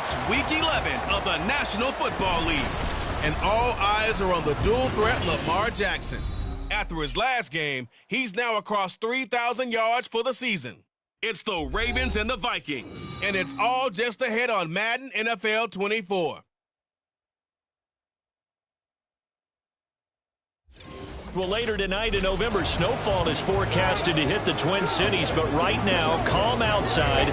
It's Week 11 of the National Football League, and all eyes are on the dual threat Lamar Jackson. After his last game, he's now across 3,000 yards for the season. It's the Ravens and the Vikings, and it's all just ahead on Madden NFL 24. Well, later tonight in November, snowfall is forecasted to hit the Twin Cities, but right now, calm outside.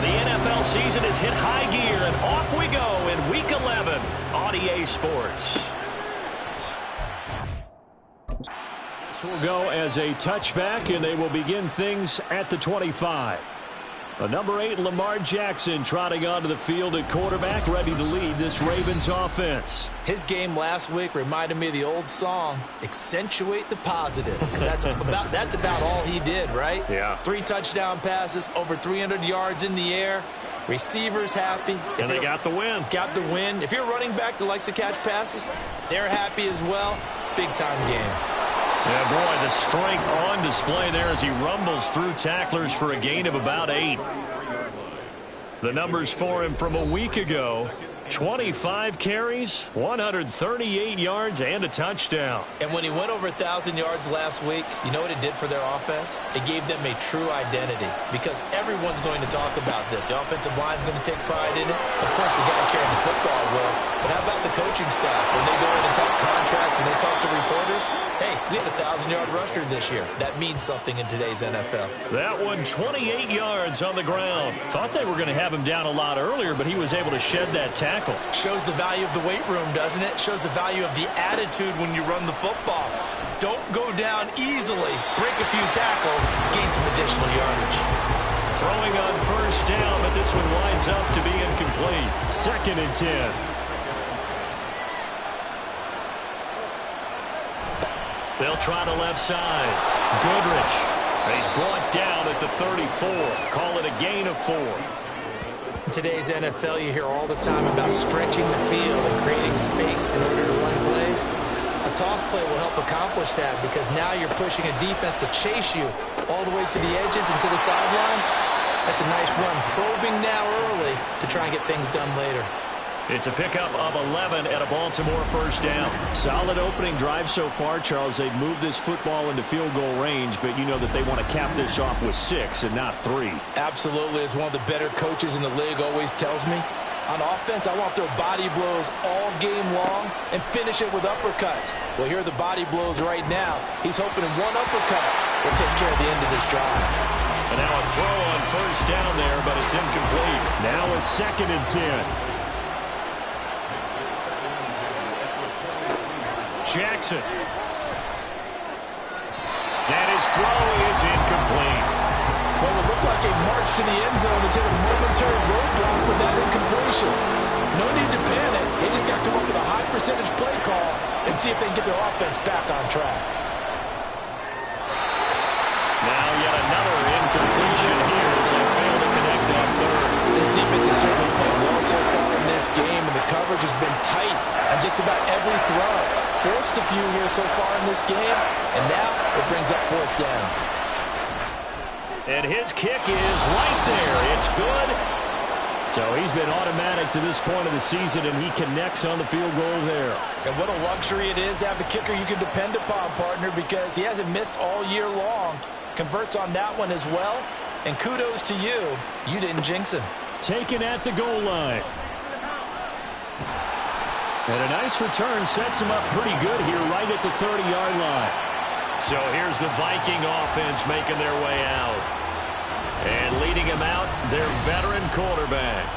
The NFL season has hit high gear, and off we go in Week 11 on EA Sports. Will go as a touchback, and they will begin things at the 25. Number 8, Lamar Jackson, trotting onto the field at quarterback, ready to lead this Ravens offense. His game last week reminded me of the old song, accentuate the positive. That's about all he did, right? Yeah. 3 touchdown passes, over 300 yards in the air. Receivers happy. And they got the win. Got the win. If you're a running back that likes to catch passes, they're happy as well. Big-time game. Yeah, boy, the strength on display there as he rumbles through tacklers for a gain of about 8. The numbers for him from a week ago: 25 carries, 138 yards, and a touchdown. And when he went over 1,000 yards last week, you know what it did for their offense? It gave them a true identity, because everyone's going to talk about this. The offensive line's going to take pride in it. Of course, the guy carrying the football will. But how about the coaching staff? When they go in and talk contracts, when they talk to reporters, hey, we had a 1,000-yard rusher this year. That means something in today's NFL. That one, 28 yards on the ground. Thought they were going to have him down a lot earlier, but he was able to shed that tackle. Shows the value of the weight room, doesn't it? Shows the value of the attitude when you run the football. Don't go down easily. Break a few tackles, gain some additional yardage. Throwing on first down, but this one winds up to be incomplete. 2nd and 10. They'll try the left side. Goodrich. And he's brought down at the 34. Call it a gain of 4. In today's NFL, you hear all the time about stretching the field and creating space in order to run plays. A toss play will help accomplish that, because now you're pushing a defense to chase you all the way to the edges and to the sideline. That's a nice run, probing now early to try and get things done later. It's a pickup of 11 at a Baltimore first down. Solid opening drive so far, Charles. They've moved this football into field goal range, but you know that they want to cap this off with 6 and not 3. Absolutely. As one of the better coaches in the league always tells me, on offense, I want to throw body blows all game long and finish it with uppercuts. Well, here are the body blows right now. He's hoping in one uppercut will take care of the end of this drive. And now a throw on first down there, but it's incomplete. Now a 2nd and 10. Jackson. And his throw is incomplete. Well, it looked like a march to the end zone has hit a momentary roadblock with that incompletion. No need to panic. They just got to come up with a high percentage play call and see if they can get their offense back on track. Now yet another incompletion here as they fail to connect on 3rd. This defense has certainly played well so far in this game, and the coverage has been tight on just about every throw. Forced a few here so far in this game, and now it brings up 4th down. And his kick is right there. It's good. So he's been automatic to this point of the season, and he connects on the field goal there. And what a luxury it is to have a kicker you can depend upon, partner, because he hasn't missed all year long. Converts on that one as well. And kudos to you. You didn't jinx him. Taken at the goal line. And a nice return sets him up pretty good here right at the 30-yard line. So here's the Viking offense making their way out. And leading him out, their veteran quarterback.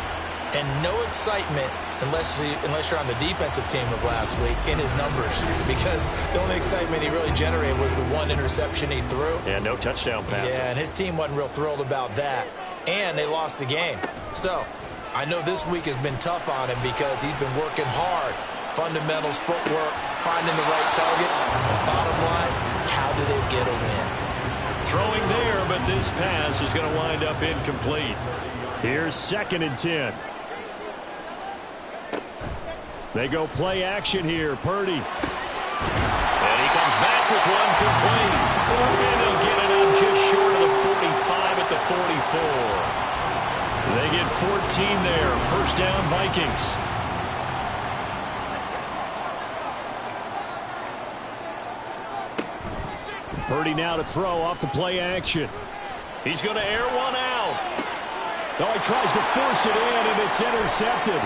And no excitement unless you're on the defensive team of last week in his numbers, because the only excitement he really generated was the one interception he threw. Yeah, no touchdown passes. Yeah, and his team wasn't real thrilled about that. And they lost the game. So I know this week has been tough on him because he's been working hard. Fundamentals, footwork, finding the right targets. And bottom line, how do they get a win? Throwing there, but this pass is going to wind up incomplete. Here's 2nd and 10. They go play action here. Purdy. And he comes back with one complete. And they'll get it up just short of the 45 at the 44. They get 14 there. First down, Vikings. Purdy now to throw off the play action. He's going to air one out. Oh, he tries to force it in, and it's intercepted.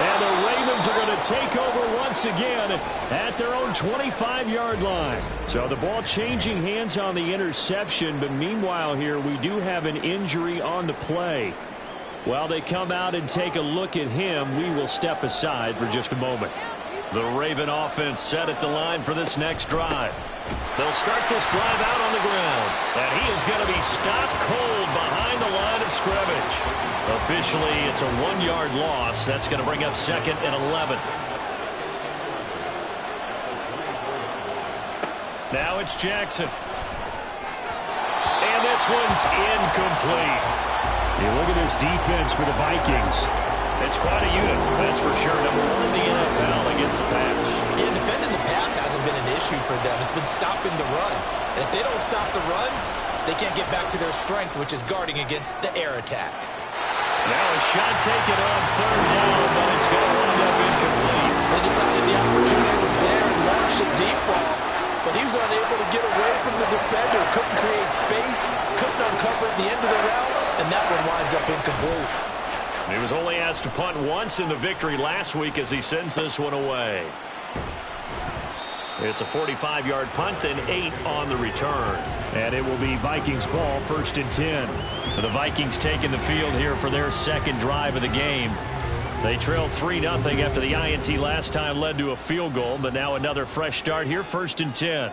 And the Ravens are going to take over once again at their own 25-yard line. So the ball changing hands on the interception, but meanwhile here we do have an injury on the play. While they come out and take a look at him, we will step aside for just a moment. The Raven offense set at the line for this next drive. They'll start this drive out on the ground. And he is going to be stopped cold behind the line of scrimmage. Officially, it's a 1-yard loss. That's going to bring up 2nd and 11. Now it's Jackson. And this one's incomplete. You look at this defense for the Vikings. It's quite a unit, that's for sure. Number 1 in the NFL against the pass. Yeah, defending the pass hasn't been an issue for them. It's been stopping the run. And if they don't stop the run, they can't get back to their strength, which is guarding against the air attack. Now a shot taken on 3rd down, but it's going to wind up incomplete. They decided the opportunity was there and launched a deep ball, but he was unable to get away from the defender. Couldn't create space, couldn't uncover at the end of the route, and that one winds up incomplete. He was only asked to punt once in the victory last week as he sends this one away. It's a 45-yard punt and 8 on the return. And it will be Vikings ball, 1st and 10. The Vikings taking the field here for their second drive of the game. They trailed 3-0 after the INT last time led to a field goal, but now another fresh start here, 1st and 10.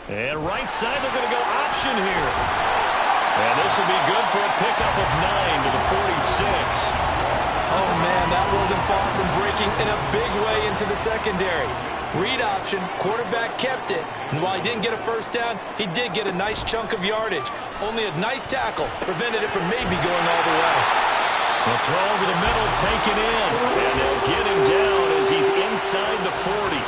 And right side, they're going to go option here. And this will be good for a pickup of 9 to the 46. Oh, man, that wasn't far from breaking in a big way into the secondary. Read option, quarterback kept it. And while he didn't get a first down, he did get a nice chunk of yardage. Only a nice tackle prevented it from maybe going all the way. The throw over the middle, taken in. And they'll get him down as he's inside the 40.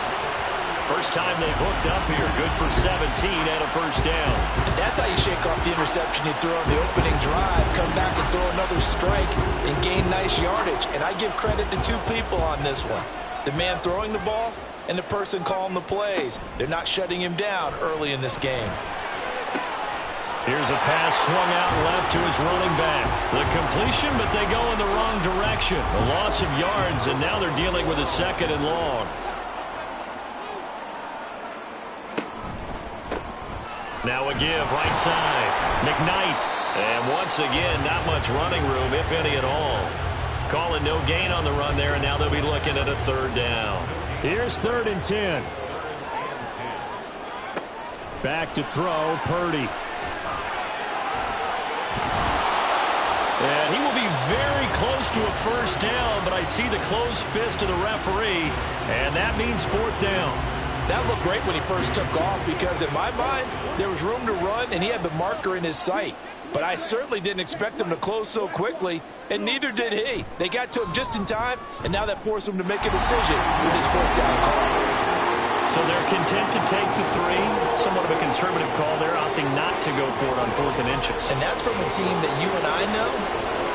First time they've hooked up here. Good for 17 and a first down. And that's how you shake off the interception you throw on the opening drive. Come back and throw another strike and gain nice yardage. And I give credit to 2 people on this one. The man throwing the ball and the person calling the plays. They're not shutting him down early in this game. Here's a pass swung out left to his running back. The completion, but they go in the wrong direction. A loss of yards, and now they're dealing with a 2nd and long. Now a give, right side. McKnight. And once again, not much running room, if any at all. Calling no gain on the run there, and now they'll be looking at a 3rd down. Here's 3rd and 10. Back to throw, Purdy. And he will be very close to a first down, but I see the closed fist of the referee, and that means 4th down. That looked great when he first took off because, in my mind, there was room to run, and he had the marker in his sight. But I certainly didn't expect him to close so quickly, and neither did he. They got to him just in time, and now that forced him to make a decision with his 4th down call. So they're content to take the 3. Somewhat of a conservative call there, opting not to go for it on 4th and inches. And that's from a team that you and I know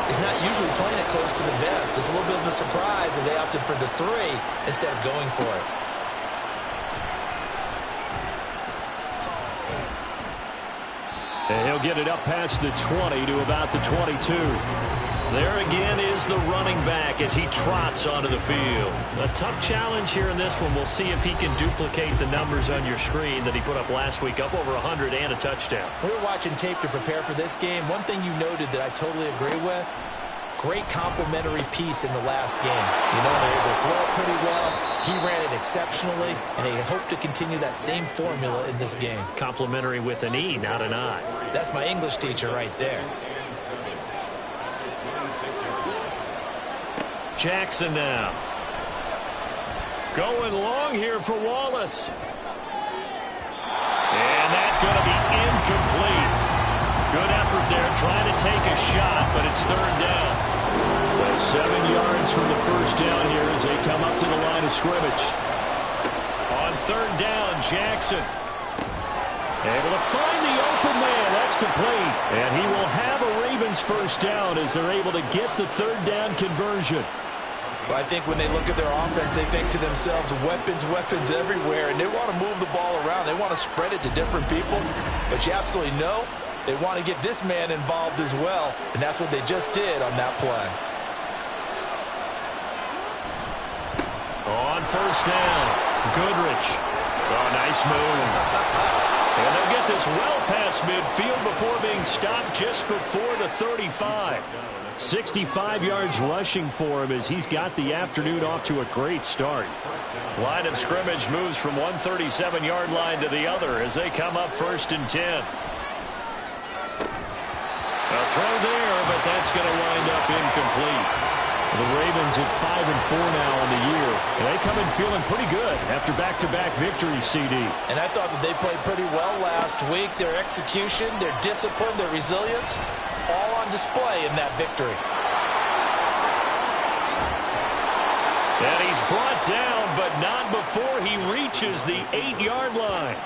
is not usually playing it close to the vest. It's a little bit of a surprise that they opted for the 3 instead of going for it. And he'll get it up past the 20 to about the 22. There again is the running back as he trots onto the field. A tough challenge here in this one. We'll see if he can duplicate the numbers on your screen that he put up last week, up over 100 and a touchdown. We were watching tape to prepare for this game. One thing you noted that I totally agree with, great complementary piece in the last game. You know, they were able to throw it pretty well. He ran it exceptionally, and they hope to continue that same formula in this game. Complimentary with an E, not an I. That's my English teacher right there. Jackson now. Going long here for Wallace. And that's going to be incomplete. Good effort there, trying to take a shot, but it's third down. So 7 yards from the first down here as they come up to the line of scrimmage. On third down, Jackson able to find the open man. That's complete. And he will have a Ravens first down as they're able to get the third down conversion. Well, I think when they look at their offense, they think to themselves, weapons, weapons everywhere, and they want to move the ball around. They want to spread it to different people, but you absolutely know they want to get this man involved as well, and that's what they just did on that play. On first down, Goodrich. Oh, nice move. And they'll get this well past midfield before being stopped just before the 35. 65 yards rushing for him as he's got the afternoon off to a great start. Line of scrimmage moves from one 37-yard line to the other as they come up 1st and 10. A throw there, but that's going to wind up incomplete. The Ravens at 5-4 now on the year. And they come in feeling pretty good after back-to-back victories, CD. And I thought that they played pretty well last week. Their execution, their discipline, their resilience, all on display in that victory. And he's brought down, but not before he reaches the 8-yard line.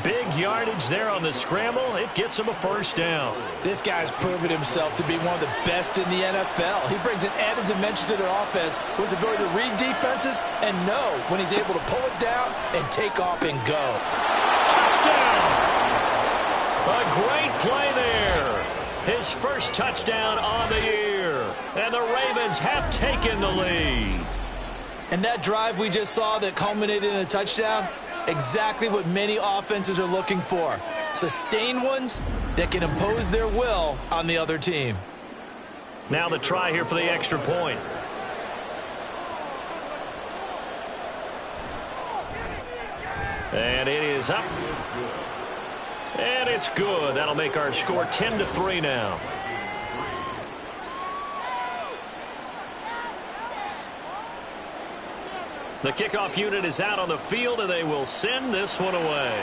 Big yardage there on the scramble. It gets him a first down. This guy's proven himself to be one of the best in the NFL. He brings an added dimension to their offense with his ability to read defenses and know when he's able to pull it down and take off and go. Touchdown! A great play there. His first touchdown on the year. And the Ravens have taken the lead. And that drive we just saw that culminated in a touchdown, exactly what many offenses are looking for. Sustained ones that can impose their will on the other team. Now the try here for the extra point. And it is up. And it's good. That'll make our score 10-3 now. The kickoff unit is out on the field, and they will send this one away.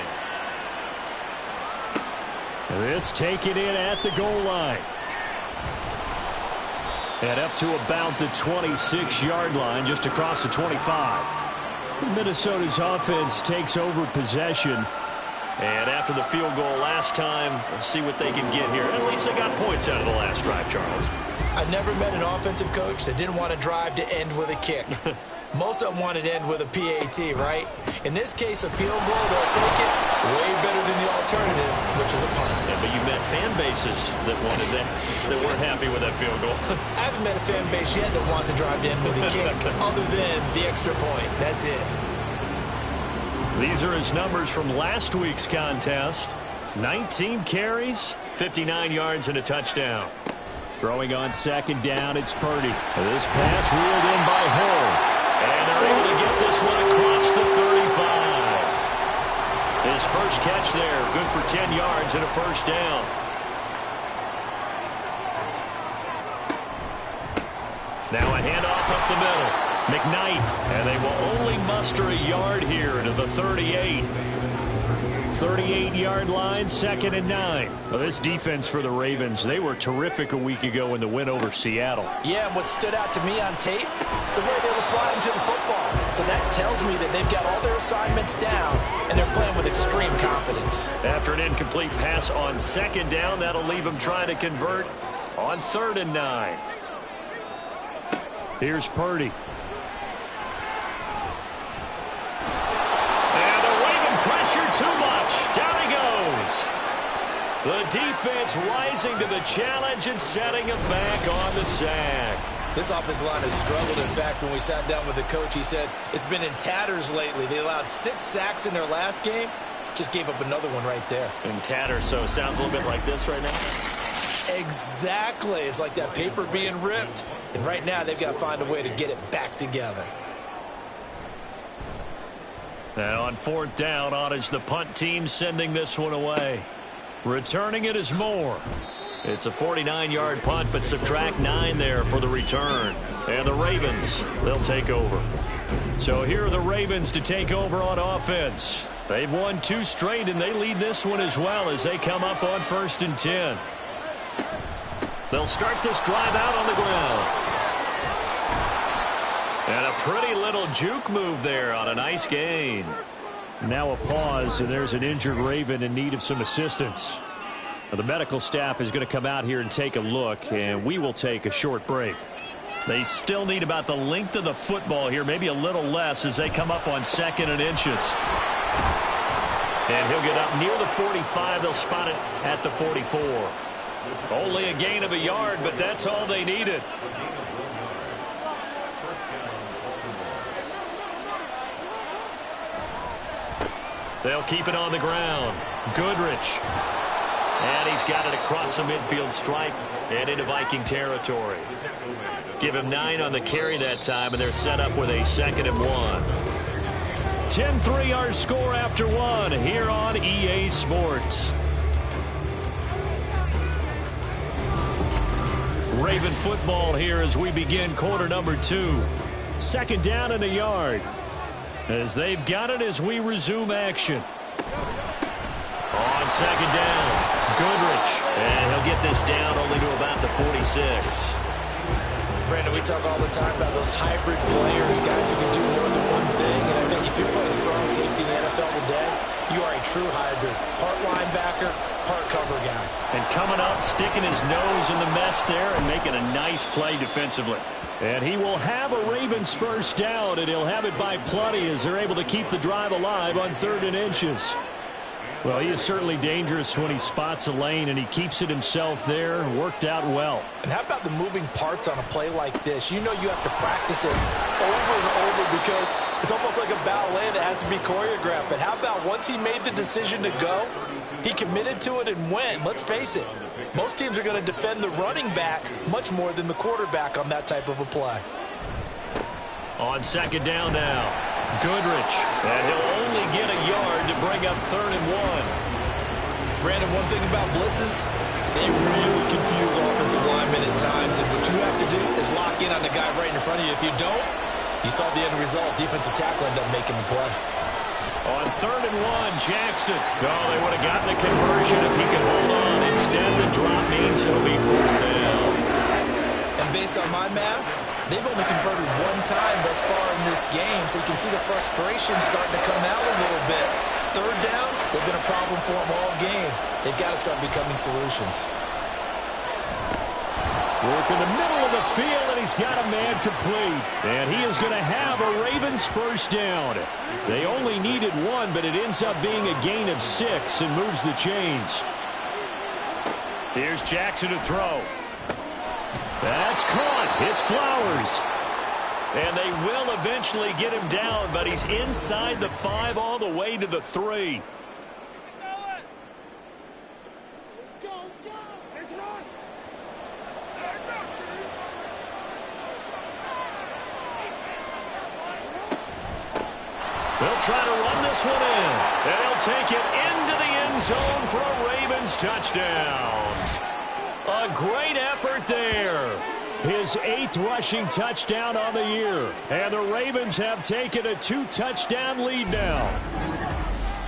This taken in at the goal line. And up to about the 26-yard line, just across the 25. Minnesota's offense takes over possession. And after the field goal last time, we'll see what they can get here. At least they got points out of the last drive, Charles. I've never met an offensive coach that didn't want to drive to end with a kick. Most of them wanted to end with a PAT, right? In this case, a field goal, they'll take it way better than the alternative, which is a punt. Yeah, but you met fan bases that wanted that weren't happy with that field goal. I haven't met a fan base yet that wants to drive to end with a kick other than the extra point. That's it. These are his numbers from last week's contest. 19 carries, 59 yards, and a touchdown. Throwing on second down, it's Purdy. This pass reeled in by Hull. And they're able to get this one across the 35. His first catch there, good for 10 yards and a first down. Now a handoff up the middle. McKnight, and they will only muster a yard here to the 38. 38-yard line, 2nd and 9. Well, this defense for the Ravens, they were terrific a week ago in the win over Seattle. Yeah, and what stood out to me on tape, the way they were flying to the football. So that tells me that they've got all their assignments down, and they're playing with extreme confidence. After an incomplete pass on second down, that'll leave them trying to convert on 3rd and 9. Here's Purdy. Pressure too much. Down he goes. The defense rising to the challenge and setting him back on the sack. This offensive line has struggled. In fact, when we sat down with the coach, he said it's been in tatters lately. They allowed 6 sacks in their last game. Just gave up another one right there. In tatters, so it sounds a little bit like this right now. Exactly. It's like that paper being ripped. And right now, they've got to find a way to get it back together. Now on 4th down, on is the punt team sending this one away. Returning it is Moore. It's a 49-yard punt, but subtract 9 there for the return. And the Ravens, they'll take over. So here are the Ravens to take over on offense. They've won 2 straight, and they lead this one as well as they come up on 1st and 10. They'll start this drive out on the ground. And a pretty little juke move there on a nice gain. Now a pause, and there's an injured Raven in need of some assistance. Now the medical staff is going to come out here and take a look, and we will take a short break. They still need about the length of the football here, maybe a little less as they come up on 2nd and inches. And he'll get up near the 45. They'll spot it at the 44. Only a gain of a yard, but that's all they needed. They'll keep it on the ground. Goodrich. And he's got it across the midfield stripe and into Viking territory. Give him 9 on the carry that time, and they're set up with a 2nd and 1. 10-3 our score after 1 here on EA Sports. Raven football here as we begin quarter number 2. 2nd down and a yard. As they've got it as we resume action. On 2nd down, Goodrich. And he'll get this down only to about the 46. Brandon, we talk all the time about those hybrid players, guys who can do more than one thing. And I think if you're playing strong safety in the NFL today, you are a true hybrid. Part linebacker, part cover guy. And coming up, sticking his nose in the mess there and making a nice play defensively. And he will have a Ravens first down, and he'll have it by plenty as they're able to keep the drive alive on 3rd and inches. Well, he is certainly dangerous when he spots a lane, and he keeps it himself there. Worked out well. And how about the moving parts on a play like this? You know you have to practice it over and over because it's almost like a ballet that has to be choreographed. But how about once he made the decision to go, he committed to it and went. Let's face it, most teams are going to defend the running back much more than the quarterback on that type of a play. On 2nd down now, Goodrich. And he'll only get a yard to bring up 3rd and 1. Brandon, one thing about blitzes, they really confuse offensive linemen at times. And what you have to do is lock in on the guy right in front of you. If you don't, you saw the end result. Defensive tackle ended up making the play. On 3rd and 1, Jackson. Oh, they would have gotten a conversion if he could hold on. Instead, the drop means he'll be 4th down. And based on my math, they've only converted 1 time thus far in this game, so you can see the frustration starting to come out a little bit. 3rd downs, they've been a problem for them all game. They've got to start becoming solutions. Work in the middle of the field, and he's got a man complete. And he is going to have a Ravens first down. They only needed 1, but it ends up being a gain of 6 and moves the chains. Here's Jackson to throw. That's caught. It's Flowers. And they will eventually get him down, but he's inside the 5 all the way to the 3. They'll try to run this one in. And they'll take it into the end zone for a Ravens touchdown. A great effort there. His 8th rushing touchdown on the year. And the Ravens have taken a 2-touchdown lead now.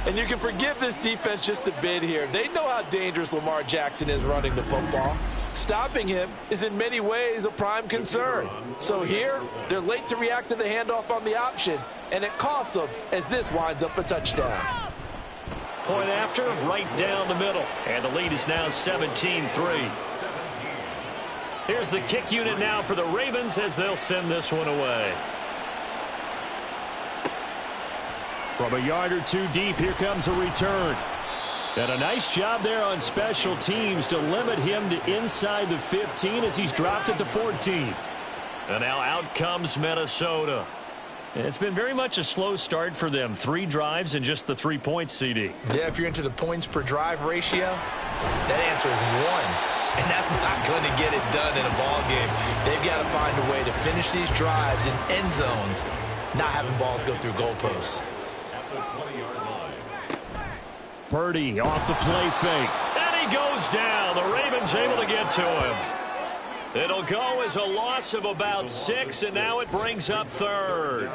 And you can forgive this defense just a bit here. They know how dangerous Lamar Jackson is running the football. Stopping him is in many ways a prime concern. So here, they're late to react to the handoff on the option, and it costs them as this winds up a touchdown. Point after, right down the middle. And the lead is now 17-3. Here's the kick unit now for the Ravens as they'll send this one away. From a yard or 2 deep, here comes a return. And a nice job there on special teams to limit him to inside the 15 as he's dropped at the 14. And now out comes Minnesota. And it's been very much a slow start for them. 3 drives and just the 3 points, CD. Yeah, if you're into the points per drive ratio, that answer is 1. And that's not going to get it done in a ball game. They've got to find a way to finish these drives in end zones, not having balls go through goalposts. Purdy off the play fake. And he goes down. The Ravens able to get to him. It'll go as a loss of about 6, and now it brings up 3rd.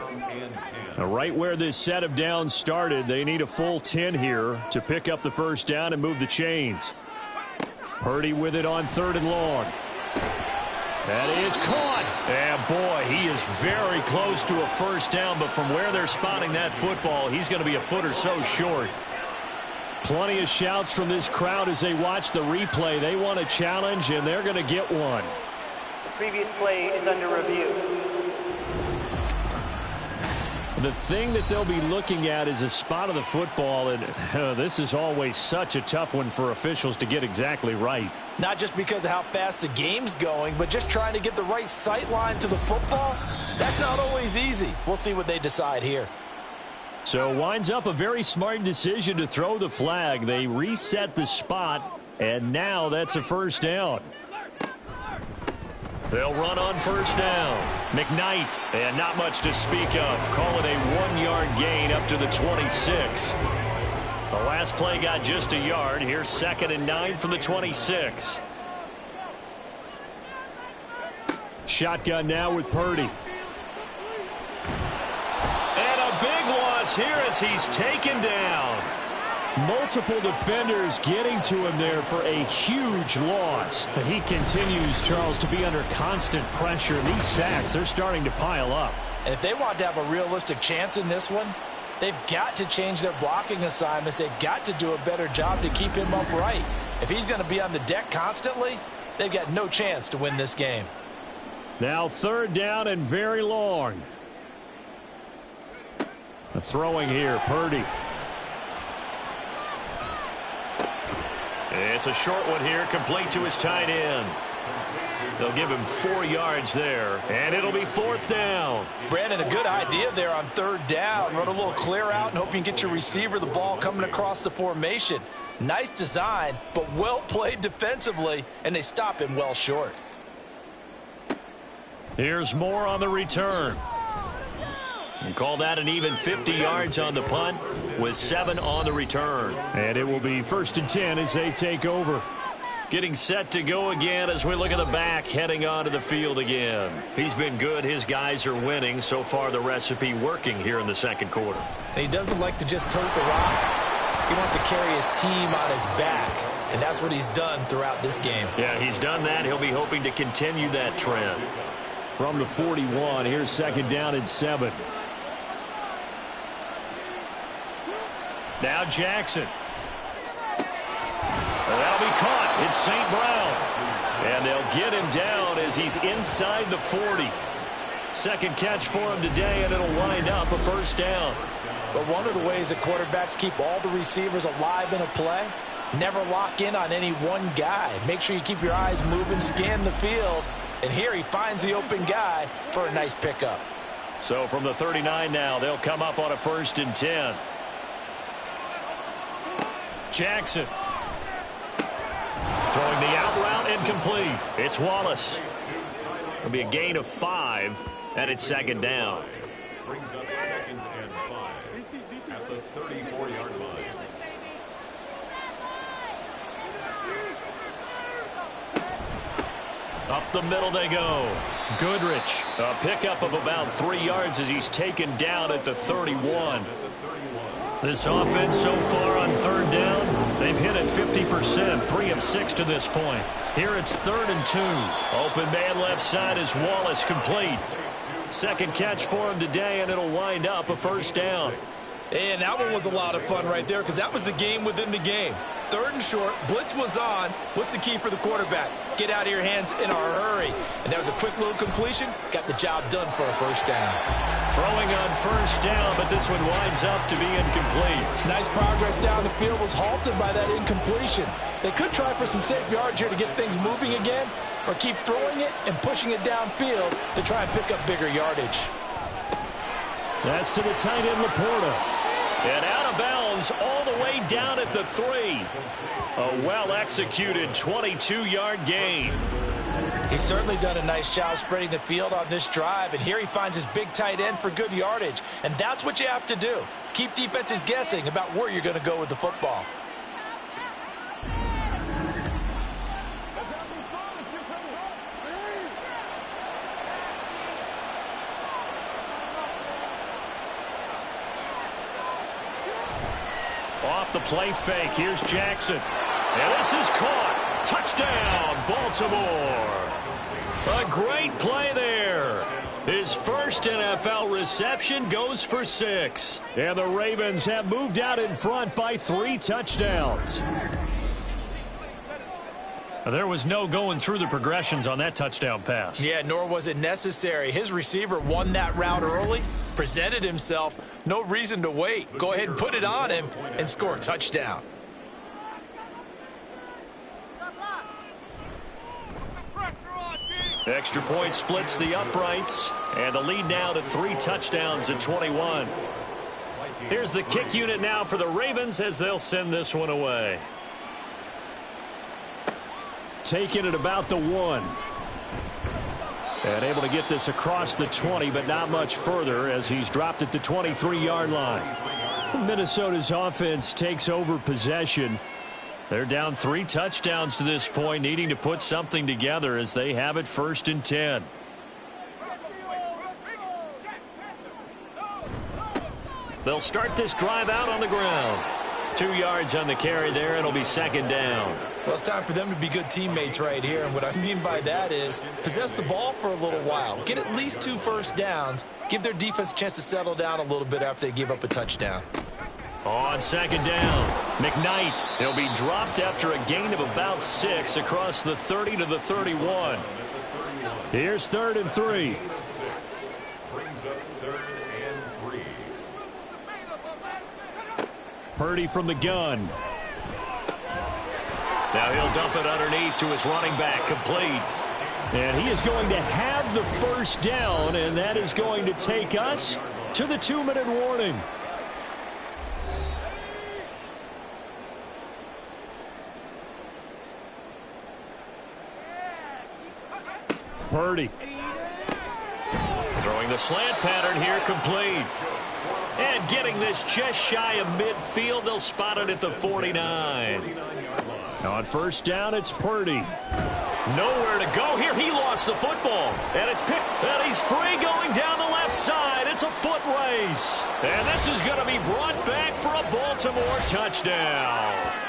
Now, right where this set of downs started, they need a full 10 here to pick up the first down and move the chains. Purdy with it on 3rd and long. That is caught. And boy, he is very close to a first down, but from where they're spotting that football, he's going to be a foot or so short. Plenty of shouts from this crowd as they watch the replay. They want a challenge, and they're going to get one. The previous play is under review. The thing that they'll be looking at is a spot of the football, and this is always such a tough one for officials to get exactly right. Not just because of how fast the game's going, but just trying to get the right sight line to the football. That's not always easy. We'll see what they decide here. So winds up a very smart decision to throw the flag. They reset the spot, and now that's a first down. They'll run on first down. McKnight, and not much to speak of. Call it a 1-yard gain up to the 26. The last play got just a yard. Here's 2nd and 9 from the 26. Shotgun now with Purdy. And a big loss here as he's taken down. Multiple defenders getting to him there for a huge loss. But he continues, Charles, to be under constant pressure. These sacks, they're starting to pile up. And if they want to have a realistic chance in this one, they've got to change their blocking assignments. They've got to do a better job to keep him upright. If he's going to be on the deck constantly, they've got no chance to win this game. Now 3rd down and very long. The throwing here, Purdy. It's a short one here, complete to his tight end. They'll give him 4 yards there, and it'll be 4th down. Brandon, a good idea there on 3rd down. Run a little clear out and hope you can get your receiver the ball coming across the formation. Nice design, but well played defensively, and they stop him well short. Here's Moore on the return. And call that an even 50 yards on the punt with 7 on the return. And it will be 1st and 10 as they take over. Getting set to go again as we look at the back heading onto the field again. He's been good. His guys are winning. So far the recipe working here in the 2nd quarter. He doesn't like to just tote the rock. He wants to carry his team on his back. And that's what he's done throughout this game. Yeah, he's done that. He'll be hoping to continue that trend. From the 41, here's 2nd down and 7. Now Jackson. That'll be caught. It's St. Brown. And they'll get him down as he's inside the 40. 2nd catch for him today, and it'll wind up a 1st down. But one of the ways that quarterbacks keep all the receivers alive in a play, never lock in on any one guy. Make sure you keep your eyes moving, scan the field. And here he finds the open guy for a nice pickup. So from the 39 now, they'll come up on a 1st and 10. Jackson. Throwing the out route incomplete. It's Wallace. It'll be a gain of 5, and it's 2nd down. Brings up 2nd and 5 at the 34-yard line. Up the middle they go. Goodrich. A pickup of about 3 yards as he's taken down at the 31. This offense so far on 3rd down, they've hit it 50%, 3 of 6 to this point. Here it's 3rd and 2. Open man left side is Wallace, complete. 2nd catch for him today, and it'll wind up a 1st down. And that one was a lot of fun right there because that was the game within the game. 3rd and short, blitz was on. What's the key for the quarterback? Get out of your hands in a hurry. And that was a quick little completion. Got the job done for a 1st down. Throwing on 1st down, but this one winds up to be incomplete. Nice progress down the field, was halted by that incompletion. They could try for some safe yards here to get things moving again, or keep throwing it and pushing it downfield to try and pick up bigger yardage. That's to the tight end, Laporta. And out of bounds all the way down at the 3. A well-executed 22-yard gain. He's certainly done a nice job spreading the field on this drive, and here he finds his big tight end for good yardage. And that's what you have to do. Keep defenses guessing about where you're going to go with the football. Off the play fake, here's Jackson. And this is caught. Touchdown, Baltimore. A great play there. His first NFL reception goes for 6. And the Ravens have moved out in front by 3 touchdowns. There was no going through the progressions on that touchdown pass. Yeah, nor was it necessary. His receiver won that route early, presented himself, no reason to wait. Go ahead and put it on him and score a touchdown. Extra point splits the uprights, and the lead now to 3 touchdowns at 21. Here's the kick unit now for the Ravens as they'll send this one away. Taking it about the 1. And able to get this across the 20, but not much further as he's dropped it to 23-yard line. Minnesota's offense takes over possession. They're down 3 touchdowns to this point, needing to put something together as they have it 1st and 10. They'll start this drive out on the ground. 2 yards on the carry there. It'll be 2nd down. Well, it's time for them to be good teammates right here. And what I mean by that is possess the ball for a little while. Get at least 2 first downs. Give their defense a chance to settle down a little bit after they give up a touchdown. On 2nd down, McKnight. He'll be dropped after a gain of about 6 across the 30 to the 31. Here's 3rd and 3. Brings up 3rd and 3. Purdy from the gun. Now he'll dump it underneath to his running back, complete. And he is going to have the 1st down, and that is going to take us to the 2-minute warning. Purdy. Throwing the slant pattern here, complete. And getting this just shy of midfield, they'll spot it at the 49. On 1st down, it's Purdy. Nowhere to go here. He lost the football. And it's picked. And he's free going down the left side. It's a foot race. And this is going to be brought back for a Baltimore touchdown.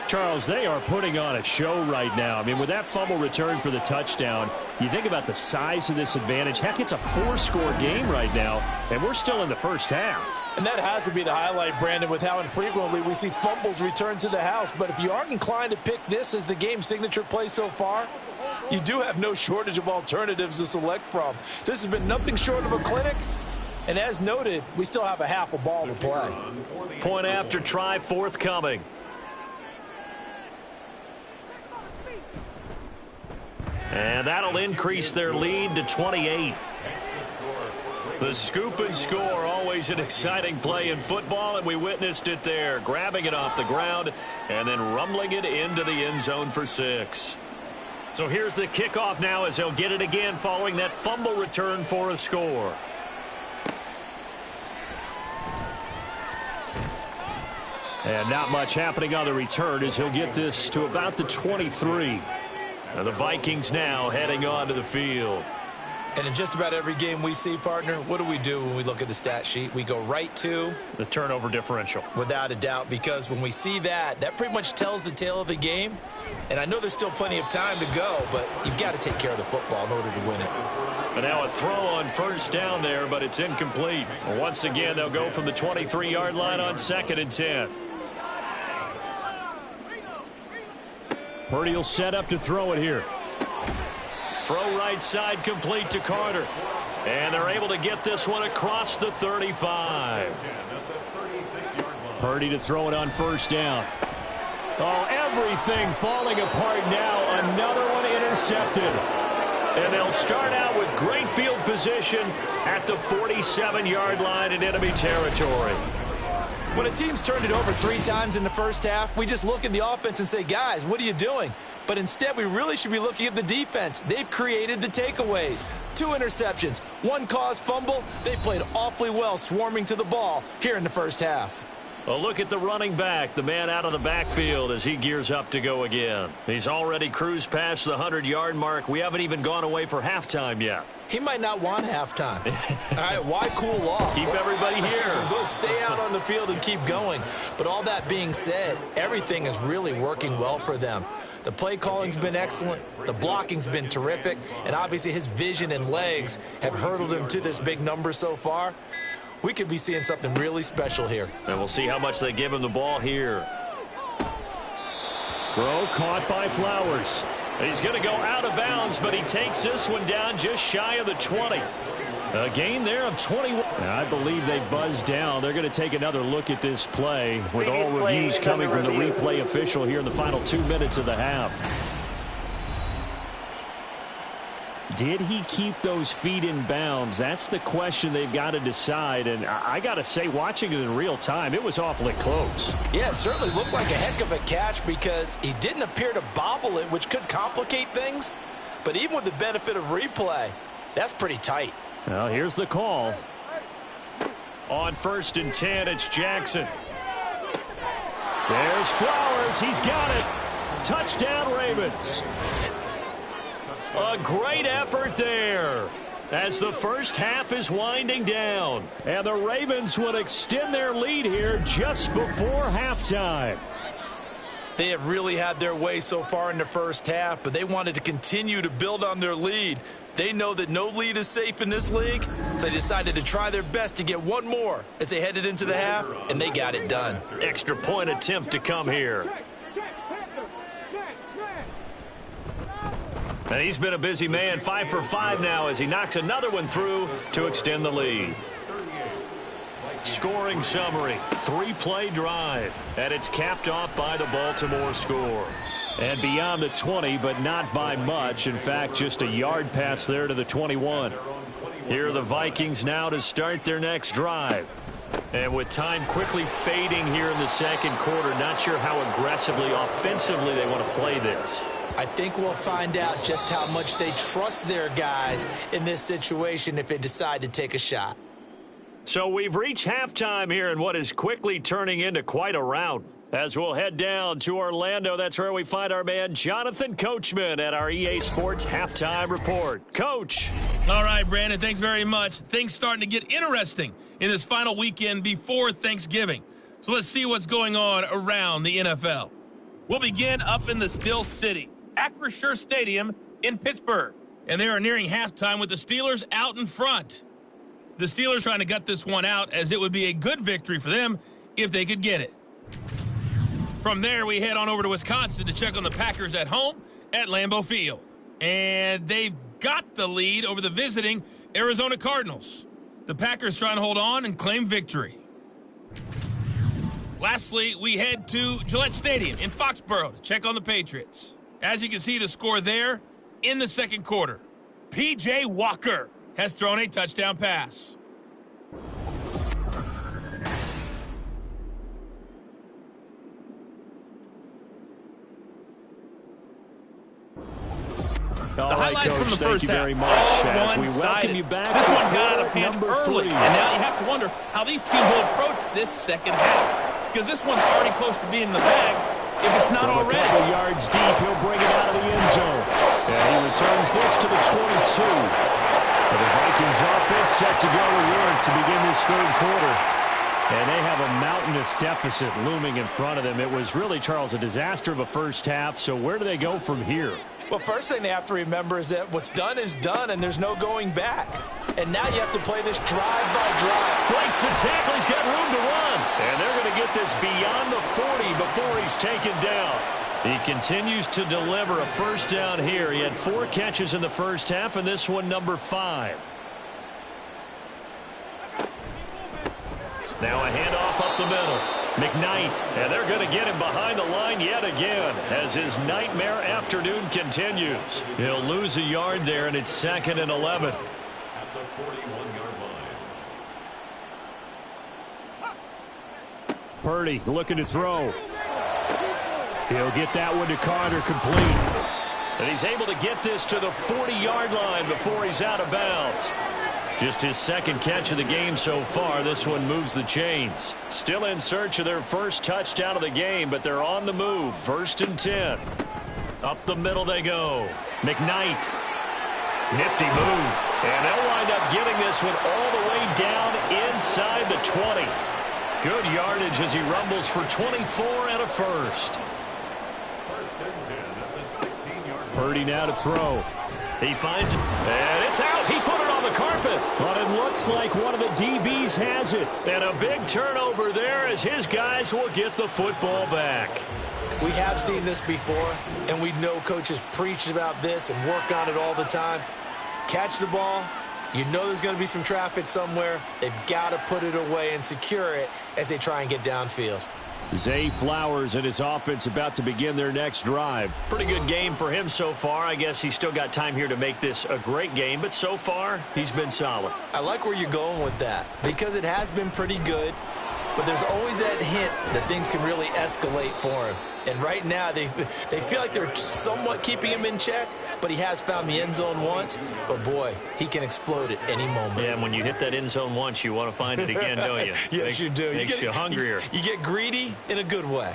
Charles, they are putting on a show right now. I mean, with that fumble return for the touchdown, you think about the size of this advantage. Heck, it's a 4-score game right now, and we're still in the 1st half. And that has to be the highlight, Brandon, with how infrequently we see fumbles return to the house. But if you aren't inclined to pick this as the game signature play so far, you do have no shortage of alternatives to select from. This has been nothing short of a clinic. And as noted, we still have a half a ball to play. Point after try forthcoming. And that'll increase their lead to 28. The scoop and score, always an exciting play in football, and we witnessed it there. Grabbing it off the ground and then rumbling it into the end zone for 6. So here's the kickoff now as they'll get it again following that fumble return for a score. And not much happening on the return as he'll get this to about the 23. Now the Vikings now heading onto the field. And in just about every game we see, partner, what do we do when we look at the stat sheet? We go right to the turnover differential. Without a doubt, because when we see that, that pretty much tells the tale of the game. And I know there's still plenty of time to go, but you've got to take care of the football in order to win it. But now a throw on 1st down there, but it's incomplete. Once again, they'll go from the 23-yard line on 2nd and 10. Purdy will set up to throw it here. Throw right side complete to Carter. And they're able to get this one across the 35. Purdy to throw it on 1st down. Oh, everything falling apart now. Another one intercepted. And they'll start out with great field position at the 47-yard line in enemy territory. When a team's turned it over 3 times in the 1st half, we just look at the offense and say, guys, what are you doing? But instead, we really should be looking at the defense. They've created the takeaways. 2 interceptions, 1 caused fumble. They played awfully well swarming to the ball here in the 1st half. A look at the running back, the man out of the backfield as he gears up to go again. He's already cruised past the 100-yard mark. We haven't even gone away for halftime yet. He might not want halftime. All right, why cool off? Keep everybody here. Let's stay out on the field and keep going. But all that being said, everything is really working well for them. The play calling's been excellent. The blocking's been terrific. And obviously his vision and legs have hurdled him to this big number so far. We could be seeing something really special here. And we'll see how much they give him the ball here. Throw caught by Flowers. He's going to go out of bounds, but he takes this one down just shy of the 20. A gain there of 21. I believe they've buzzed down. They're going to take another look at this play with all reviews coming from the replay official here in the final 2 minutes of the half. Did he keep those feet in bounds? That's the question they've got to decide. And I got to say, watching it in real time, it was awfully close. Yeah, it certainly looked like a heck of a catch because he didn't appear to bobble it, which could complicate things. But even with the benefit of replay, that's pretty tight. Well, here's the call. On 1st and 10, it's Jackson. There's Flowers. He's got it. Touchdown, Ravens. A great effort there as the first half is winding down. And the Ravens would extend their lead here just before halftime. They have really had their way so far in the first half, but they wanted to continue to build on their lead. They know that no lead is safe in this league, so they decided to try their best to get one more as they headed into the half, and they got it done. Extra point attempt to come here. And he's been a busy man, 5 for 5 now as he knocks another one through to extend the lead. Scoring summary, 3-play drive, and it's capped off by the Baltimore score. And beyond the 20, but not by much. In fact, just a yard pass there to the 21. Here are the Vikings now to start their next drive. And with time quickly fading here in the second quarter, not sure how aggressively, offensively they want to play this. I think we'll find out just how much they trust their guys in this situation if they decide to take a shot. So we've reached halftime here in what is quickly turning into quite a rout. As we'll head down to Orlando, that's where we find our man Jonathan Coachman at our EA Sports Halftime Report. Coach. All right, Brandon, thanks very much. Things starting to get interesting in this final weekend before Thanksgiving. So let's see what's going on around the NFL. We'll begin up in the Steel City, Acrisure Stadium in Pittsburgh. And they are nearing halftime with the Steelers out in front. The Steelers trying to gut this one out as it would be a good victory for them if they could get it. From there, we head on over to Wisconsin to check on the Packers at home at Lambeau Field. And they've got the lead over the visiting Arizona Cardinals. The Packers trying to hold on and claim victory. Lastly, we head to Gillette Stadium in Foxborough to check on the Patriots. As you can see, the score there in the second quarter. P.J. Walker has thrown a touchdown pass. All the right, highlights Coach, from the thank first you half. very much. As we welcome One-sided. you back This to one got out of hand number early, 3. and now you have to wonder how these teams will approach this second half. Because this one's already close to being in the bag, if it's not From already. a couple yards deep, he'll bring it out of the end zone. And he returns this to the 22. And the Vikings offense set to go to work to begin this third quarter. And they have a mountainous deficit looming in front of them. It was really, Charles, a disaster of a first half. So where do they go from here? Well, first thing they have to remember is that what's done is done, and there's no going back. And now you have to play this drive by drive. Breaks the tackle. He's got room to run. And they're going to get this beyond the 40 before he's taken down. He continues to deliver a first down here. He had 4 catches in the first half, and this one number 5. Now a handoff up the middle. McKnight, and they're going to get him behind the line yet again as his nightmare afternoon continues. He'll lose a yard there, and it's 2nd and 11. At the 41-yard line. Purdy looking to throw. He'll get that one to Carter complete. And he's able to get this to the 40-yard line before he's out of bounds. Just his second catch of the game so far. This one moves the chains. Still in search of their first touchdown of the game, but they're on the move. 1st and 10. Up the middle they go. McKnight. Nifty move. And they'll wind up getting this one all the way down inside the 20. Good yardage as he rumbles for 24 and a first. 1st and 10 at the 16-yard line. Purdy now to throw. He finds it, and it's out. He put it on the carpet. But it looks like one of the DBs has it. And a big turnover there as his guys will get the football back. We have seen this before, and we know coaches preach about this and work on it all the time. Catch the ball. You know there's going to be some traffic somewhere. They've got to put it away and secure it as they try and get downfield. Zay Flowers and his offense about to begin their next drive. Pretty good game for him so far. I guess he's still got time here to make this a great game, but so far he's been solid. I like where you're going with that because it has been pretty good, but there's always that hint that things can really escalate for him. And right now they feel like they're somewhat keeping him in check, but he has found the end zone once. But, boy, he can explode at any moment. Yeah, and when you hit that end zone once, you want to find it again, don't you? Yes, you do. Makes you hungrier. You get greedy in a good way.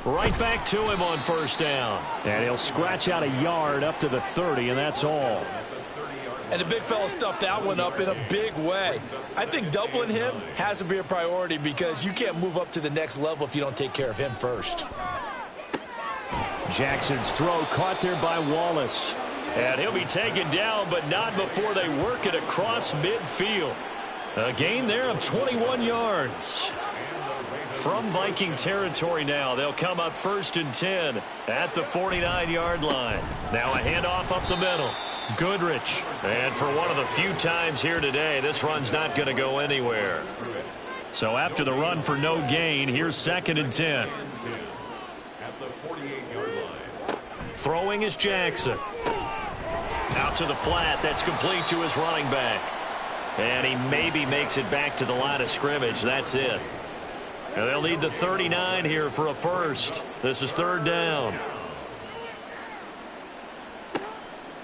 Right back to him on 1st down. And he'll scratch out a yard up to the 30, and that's all. And the big fella stuffed that one up in a big way. I think doubling him has to be a priority because you can't move up to the next level if you don't take care of him first. Jackson's throw caught there by Wallace. And he'll be taken down, but not before they work it across midfield. A gain there of 21 yards. From Viking territory now, they'll come up 1st and 10 at the 49-yard line. Now a handoff up the middle. Goodrich. And for one of the few times here today, this run's not going to go anywhere. So after the run for no gain, here's 2nd and 10. At the 48-yard line. Throwing is Jackson. Out to the flat. That's complete to his running back. And he maybe makes it back to the line of scrimmage. That's it. And they'll need the 39 here for a first. This is 3rd down.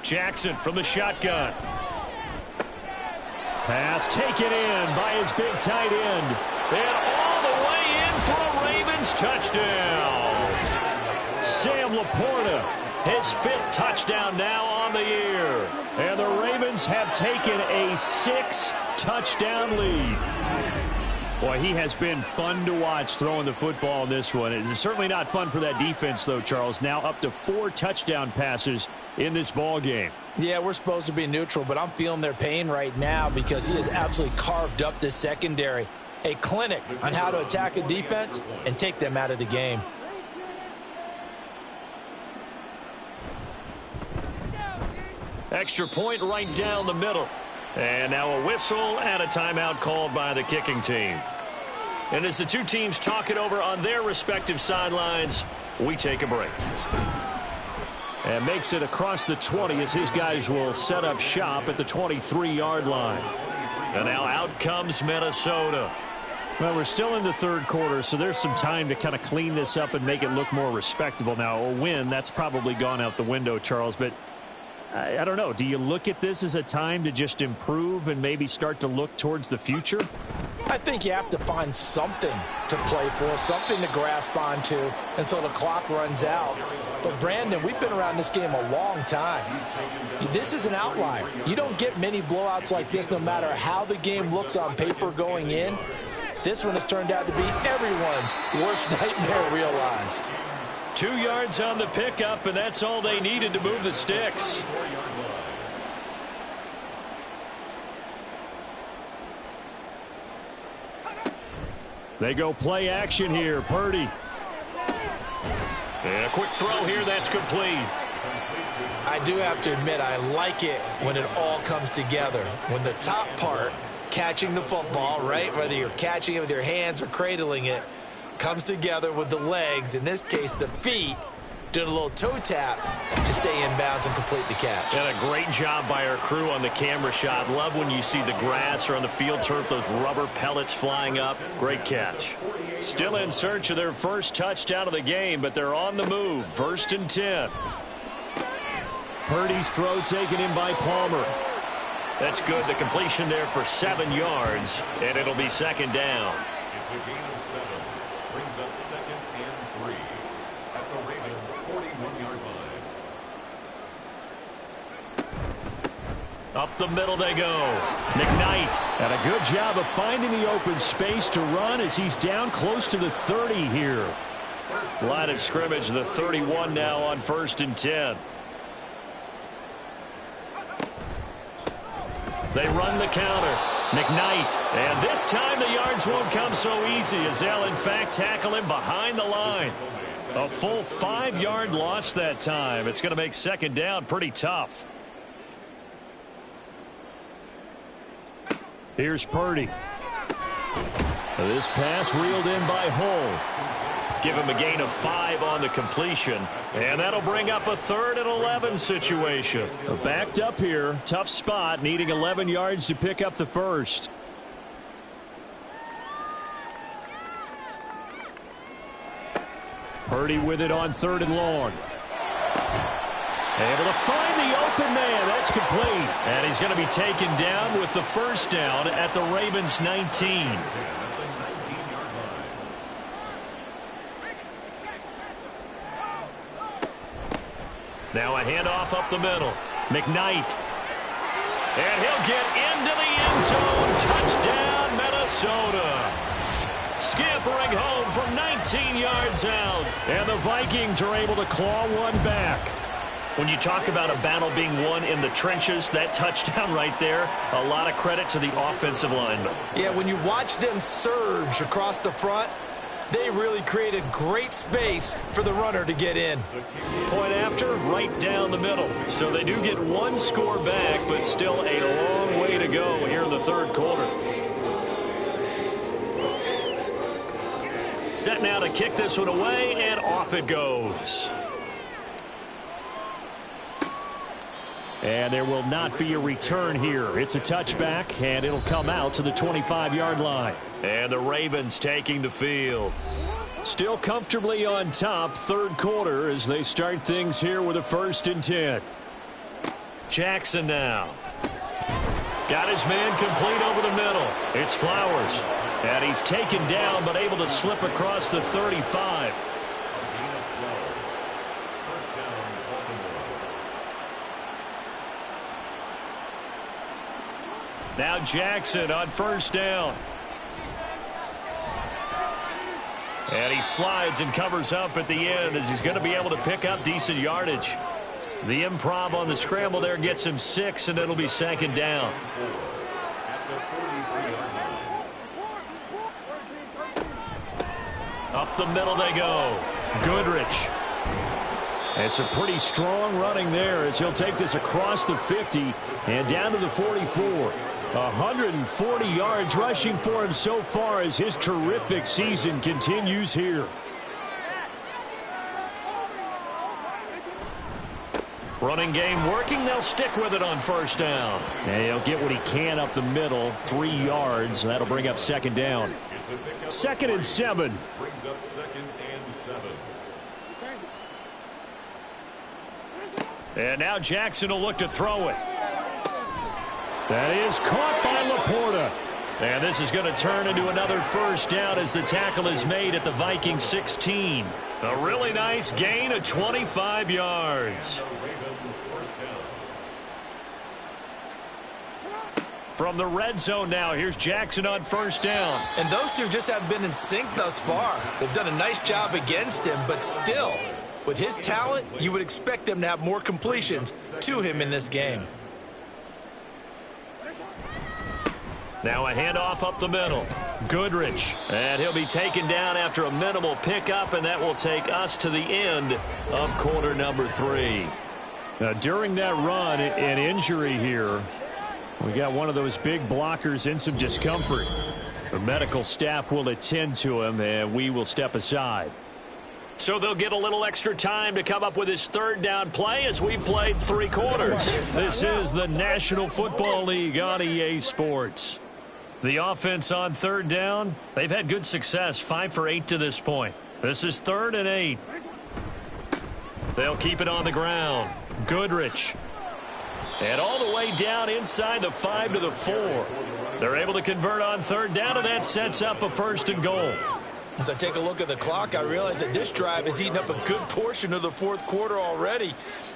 Jackson from the shotgun. Pass taken in by his big tight end. And all the way in for a Ravens touchdown. Sam Laporta, his 5th touchdown now on the year. And the Ravens have taken a 6-touchdown lead. Boy, he has been fun to watch throwing the football in this one. It's certainly not fun for that defense, though, Charles. Now up to 4 touchdown passes in this ball game. Yeah, we're supposed to be neutral, but I'm feeling their pain right now because he has absolutely carved up this secondary. A clinic on how to attack a defense and take them out of the game. Extra point right down the middle. And now a whistle and a timeout called by the kicking team. And as the two teams talk it over on their respective sidelines, we take a break. And makes it across the 20 as his guys will set up shop at the 23-yard line. And now out comes Minnesota. Well, we're still in the 3rd quarter, so there's some time to kind of clean this up and make it look more respectable. Now, a win, that's probably gone out the window, Charles, but I don't know. Do you look at this as a time to just improve and maybe start to look towards the future? I think you have to find something to play for, something to grasp onto until the clock runs out. But, Brandon, we've been around this game a long time. This is an outlier. You don't get many blowouts like this no matter how the game looks on paper going in. This one has turned out to be everyone's worst nightmare realized. 2 yards on the pickup, and that's all they needed to move the sticks. They go play action here. Purdy. And a quick throw here. That's complete. I do have to admit, I like it when it all comes together. When the top part, catching the football, right, whether you're catching it with your hands or cradling it, comes together with the legs, in this case the feet, doing a little toe tap to stay in bounds and complete the catch. And a great job by our crew on the camera shot. Love when you see the grass or on the field turf, those rubber pellets flying up. Great catch. Still in search of their first touchdown of the game, but they're on the move. 1st and 10. Purdy's throw taken in by Palmer. That's good. The completion there for 7 yards, and it'll be second down. It's a gain of 7. Brings up 2nd and 3 at the Ravens' 41-yard line. Up the middle they go. McKnight. And a good job of finding the open space to run as he's down close to the 30 here. Line of scrimmage, the 31 now on 1st and 10. They run the counter. McKnight. And this time the yards won't come so easy as they'll in fact tackle him behind the line. A full 5-yard loss that time. It's going to make second down pretty tough. Here's Purdy. This pass reeled in by Hull. Give him a gain of 5 on the completion. And that'll bring up a 3rd and 11 situation. Backed up here. Tough spot. Needing 11 yards to pick up the first. Purdy with it on 3rd and long. Able to find the open man. That's complete. And he's going to be taken down with the first down at the Ravens' 19. Now a handoff up the middle. McKnight. And he'll get into the end zone. Touchdown, Minnesota. Scampering home from 19 yards out. And the Vikings are able to claw one back. When you talk about a battle being won in the trenches, that touchdown right there, a lot of credit to the offensive linemen. Yeah, when you watch them surge across the front, they really created great space for the runner to get in. Point after, right down the middle. So they do get one score back, but still a long way to go here in the 3rd quarter. Set now to kick this one away, and off it goes. And there will not be a return here. It's a touchback, and it'll come out to the 25-yard line. And the Ravens taking the field. Still comfortably on top, 3rd quarter, as they start things here with a 1st and 10. Jackson now. Got his man complete over the middle. It's Flowers. And he's taken down, but able to slip across the 35. Now Jackson on 1st down. And he slides and covers up at the end as he's going to be able to pick up decent yardage. The improv on the scramble there gets him 6, and it'll be second down. Up the middle they go. Goodrich. It's a pretty strong running there as he'll take this across the 50 and down to the 44. 140 yards rushing for him so far as his terrific season continues here. Running game working. They'll stick with it on 1st down. And he'll get what he can up the middle. 3 yards. That'll bring up second down. 2nd and 7. Brings up 2nd and 7. And now Jackson will look to throw it. That is caught by Laporta. And this is going to turn into another 1st down as the tackle is made at the Vikings 16. A really nice gain of 25 yards. From the red zone now, here's Jackson on 1st down. And those two just haven't been in sync thus far. They've done a nice job against him, but still, with his talent, you would expect them to have more completions to him in this game. Now a handoff up the middle. Goodrich. And he'll be taken down after a minimal pickup, and that will take us to the end of quarter number 3. Now, during that run, an injury here. We got one of those big blockers in some discomfort. The medical staff will attend to him, and we will step aside. So they'll get a little extra time to come up with his 3rd down play as we've played 3 quarters. This is the National Football League on EA Sports. The offense on 3rd down, they've had good success, 5 for 8 to this point. This is 3rd and 8. They'll keep it on the ground. Goodrich. And all the way down inside the 5 to the 4. They're able to convert on third down, and that sets up a 1st and goal. As I take a look at the clock, I realize that this drive has eaten up a good portion of the 4th quarter already.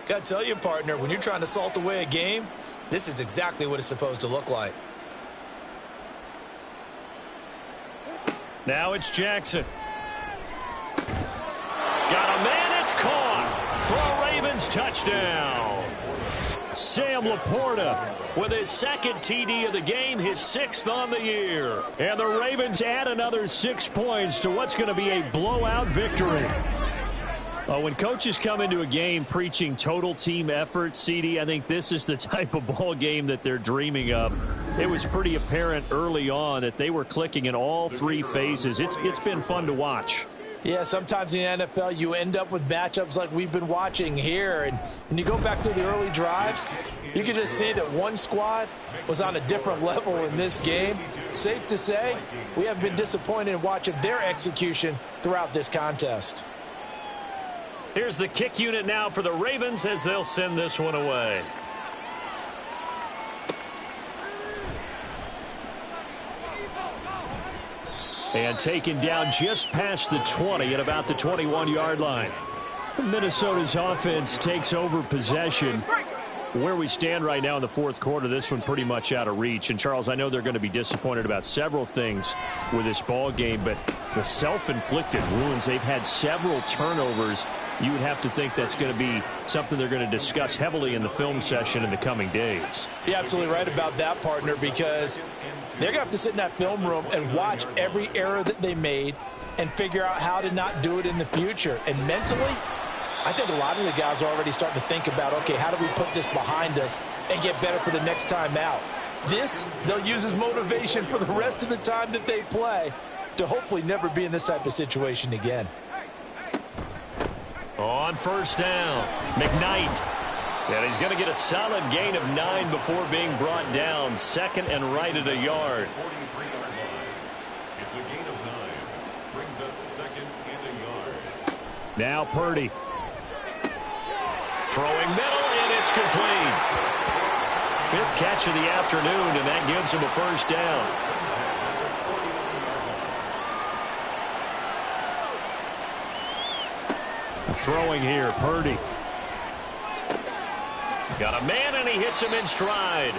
Got to tell you, partner, when you're trying to salt away a game, this is exactly what it's supposed to look like. Now it's Jackson. Got a man, it's caught for a Ravens touchdown. Sam Laporta with his 2nd TD of the game, his 6th on the year. And the Ravens add another 6 points to what's going to be a blowout victory. When coaches come into a game preaching total team effort, CD, I think this is the type of ball game that they're dreaming of. It was pretty apparent early on that they were clicking in all 3 phases. It's been fun to watch. Yeah, sometimes in the NFL you end up with matchups like we've been watching here. And when you go back to the early drives, you can just see that one squad was on a different level in this game. Safe to say, we have been disappointed in watching their execution throughout this contest. Here's the kick unit now for the Ravens as they'll send this one away. And taken down just past the 20 at about the 21-yard line. Minnesota's offense takes over possession. Where we stand right now in the 4th quarter, this one pretty much out of reach. And, Charles, I know they're going to be disappointed about several things with this ball game, but the self-inflicted wounds, they've had several turnovers. You would have to think that's going to be something they're going to discuss heavily in the film session in the coming days. You're absolutely right about that, partner, because they're going to have to sit in that film room and watch every error that they made and figure out how to not do it in the future. And mentally, I think a lot of the guys are already starting to think about, okay, how do we put this behind us and get better for the next time out? This, they'll use as motivation for the rest of the time that they play to hopefully never be in this type of situation again. On 1st down, McKnight. And he's going to get a solid gain of 9 before being brought down. 2nd and right at a yard. 43-yard line. It's a gain of 9. Brings up 2nd and a yard. Now Purdy. Throwing middle, and it's complete. 5th catch of the afternoon, and that gives him a 1st down. Throwing here, Purdy. Got a man, and he hits him in stride.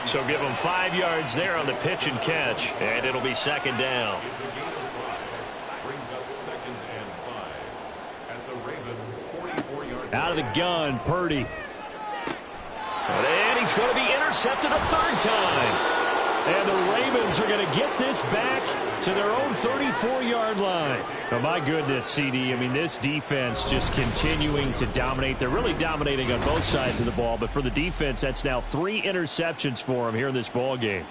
So give him 5 yards there on the pitch and catch, and it'll be 2nd down. It's a gain of 5. Brings up 2nd and 5 at the Ravens' 44-yard line. Out of the gun, Purdy. And he's going to be intercepted a 3rd time. And the Ravens are going to get this back to their own 34-yard line. Oh, my goodness, CD. I mean, this defense just continuing to dominate. They're really dominating on both sides of the ball. But for the defense, that's now 3 interceptions for them here in this ball game.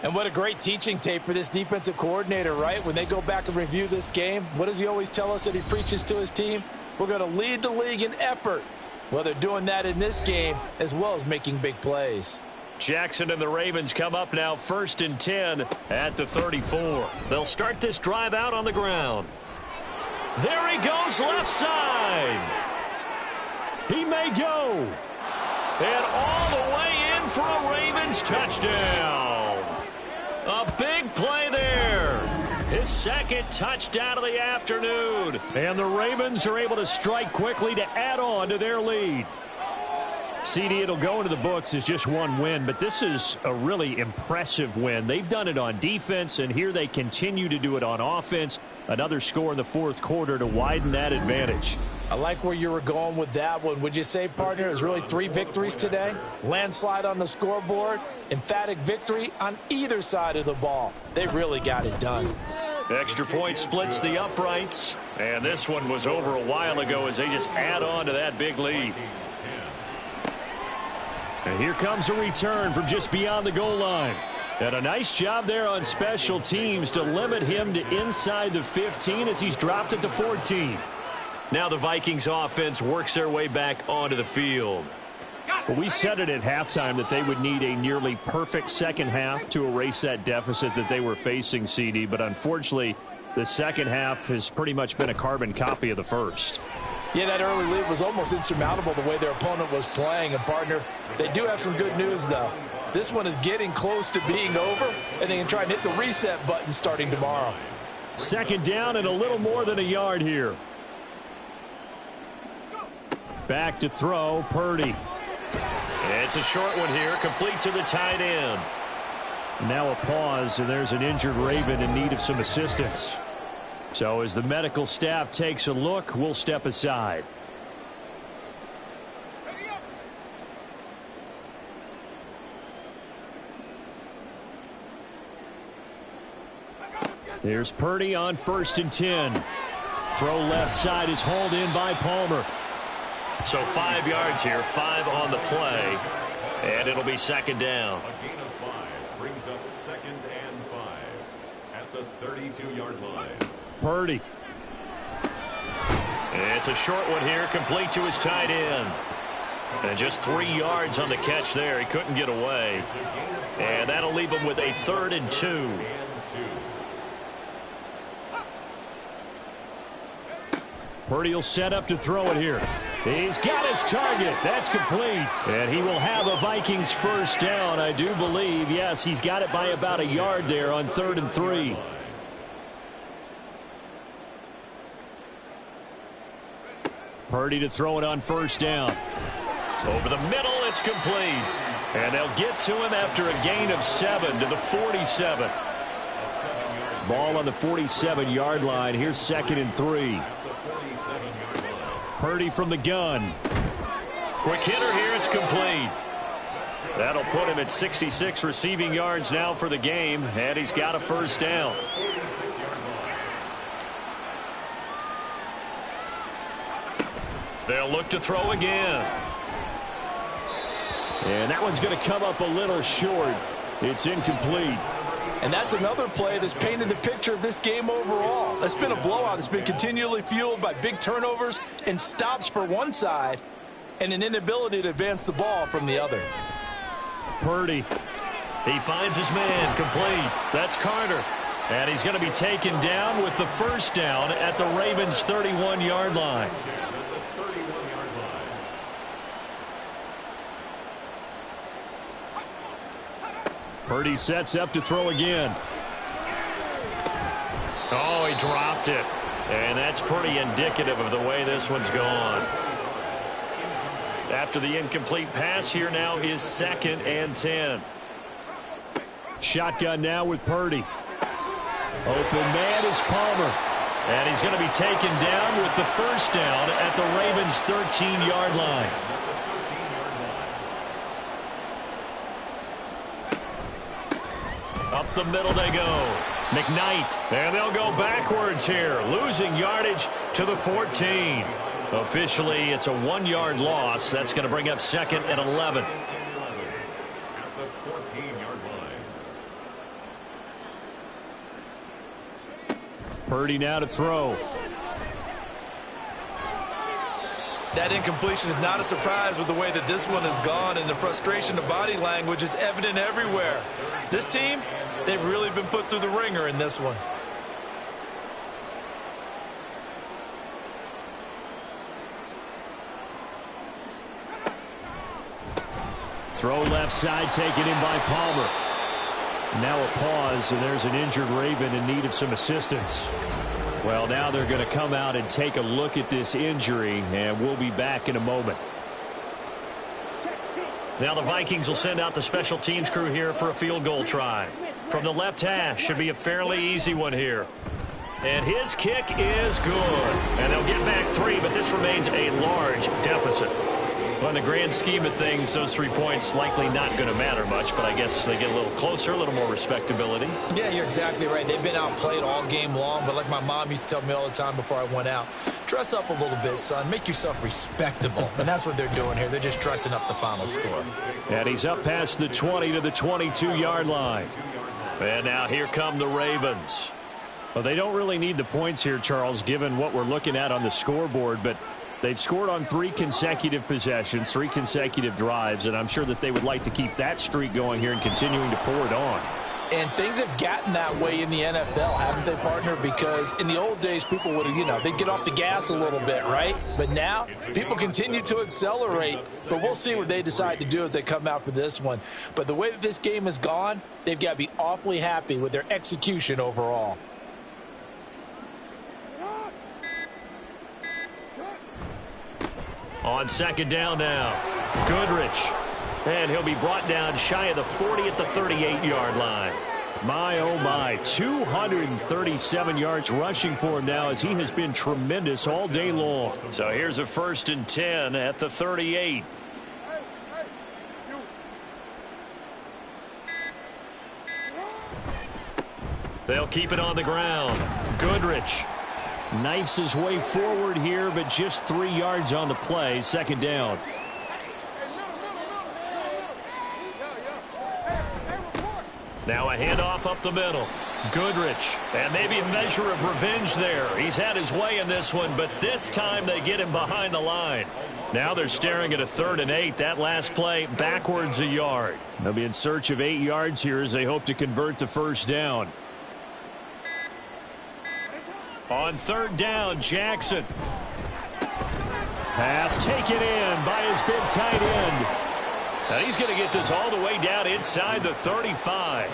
And what a great teaching tape for this defensive coordinator, right? When they go back and review this game, what does he always tell us that he preaches to his team? We're going to lead the league in effort. Well, they're doing that in this game as well as making big plays. Jackson and the Ravens come up now 1st and 10 at the 34. They'll start this drive out on the ground. There he goes left side. He may go. And all the way in for a Ravens touchdown. A big play there. His 2nd touchdown of the afternoon. And the Ravens are able to strike quickly to add on to their lead. CD, it'll go into the books as just one win, but this is a really impressive win. They've done it on defense, and here they continue to do it on offense. Another score in the 4th quarter to widen that advantage. I like where you were going with that one. Would you say, partner, it was really 3 victories today? Landslide on the scoreboard, emphatic victory on either side of the ball. They really got it done. Extra point splits the uprights, and this one was over a while ago as they just add on to that big lead. And here comes a return from just beyond the goal line. And a nice job there on special teams to limit him to inside the 15 as he's dropped at the 14. Now the Vikings offense works their way back onto the field. Well, we said it at halftime that they would need a nearly perfect second half to erase that deficit that they were facing, CD. But unfortunately, the second half has pretty much been a carbon copy of the first. Yeah, that early lead was almost insurmountable the way their opponent was playing. And, partner, they do have some good news, though. This one is getting close to being over, and they can try and hit the reset button starting tomorrow. Second down and a little more than a yard here. Back to throw, Purdy. It's a short one here, complete to the tight end. Now a pause, and there's an injured Raven in need of some assistance. So as the medical staff takes a look, we'll step aside. Here's Purdy on 1st and 10. Throw left side is hauled in by Palmer. So 5 yards here, 5 on the play, and it'll be second down. A gain of 5 brings up 2nd and 5 at the 32-yard line. Purdy. It's a short one here, complete to his tight end. And just 3 yards on the catch there. He couldn't get away. And that'll leave him with a 3rd and 2. Purdy will set up to throw it here. He's got his target. That's complete. And he will have a Vikings first down, I do believe. Yes, he's got it by about a yard there on 3rd and 3. Purdy to throw it on 1st down. Over the middle, it's complete. And they'll get to him after a gain of 7 to the 47. Ball on the 47-yard line. Here's 2nd and 3. Purdy from the gun. Quick hitter here. It's complete. That'll put him at 66 receiving yards now for the game. And he's got a first down. They'll look to throw again. And that one's going to come up a little short. It's incomplete. And that's another play that's painted the picture of this game overall. It's been a blowout. It's been continually fueled by big turnovers and stops for one side and an inability to advance the ball from the other. Purdy. He finds his man. Complete. That's Carter. And he's going to be taken down with the first down at the Ravens' 31-yard line. Purdy sets up to throw again. Oh, he dropped it. And that's pretty indicative of the way this one's gone. After the incomplete pass, here now is 2nd and 10. Shotgun now with Purdy. Open man is Palmer. And he's going to be taken down with the first down at the Ravens' 13-yard line. Up the middle they go. McKnight. And they'll go backwards here. Losing yardage to the 14. Officially, it's a 1-yard loss. That's going to bring up 2nd and 11. At the 14-yard line. Purdy now to throw. That incompletion is not a surprise with the way that this one has gone, and the frustration of body language is evident everywhere. This team, they've really been put through the ringer in this one. Throw left side, taken in by Palmer. Now a pause, and there's an injured Raven in need of some assistance. Well, now they're going to come out and take a look at this injury, and we'll be back in a moment. Now the Vikings will send out the special teams crew here for a field goal try. From the left hash, should be a fairly easy one here. And his kick is good. And they'll get back 3, but this remains a large deficit. Well, in the grand scheme of things, those 3 points likely not going to matter much, but I guess they get a little closer, a little more respectability. Yeah, you're exactly right. They've been outplayed all game long, but like my mom used to tell me all the time before I went out, dress up a little bit, son. Make yourself respectable. And that's what they're doing here. They're just dressing up the final score. And he's up past the 20 to the 22-yard line. And now here come the Ravens. Well, they don't really need the points here, Charles, given what we're looking at on the scoreboard, but they've scored on 3 consecutive possessions, 3 consecutive drives, and I'm sure that they would like to keep that streak going here and continuing to pour it on. And things have gotten that way in the NFL, haven't they, partner? Because in the old days, people would have, they'd get off the gas a little bit, right? But now, people continue to accelerate. But we'll see what they decide to do as they come out for this one. But the way that this game has gone, they've got to be awfully happy with their execution overall. On second down now, Goodrich. And he'll be brought down shy of the 40 at the 38-yard line. My, oh my, 237 yards rushing for him now as he has been tremendous all day long. So here's a 1st and 10 at the 38. They'll keep it on the ground. Goodrich knifes his way forward here, but just 3 yards on the play. Second down. Now a handoff up the middle. Goodrich. And maybe a measure of revenge there. He's had his way in this one, but this time they get him behind the line. Now they're staring at a 3rd and 8. That last play backwards a yard. They'll be in search of 8 yards here as they hope to convert the first down. On 3rd down, Jackson. Pass taken in by his big tight end. Now he's going to get this all the way down inside the 35.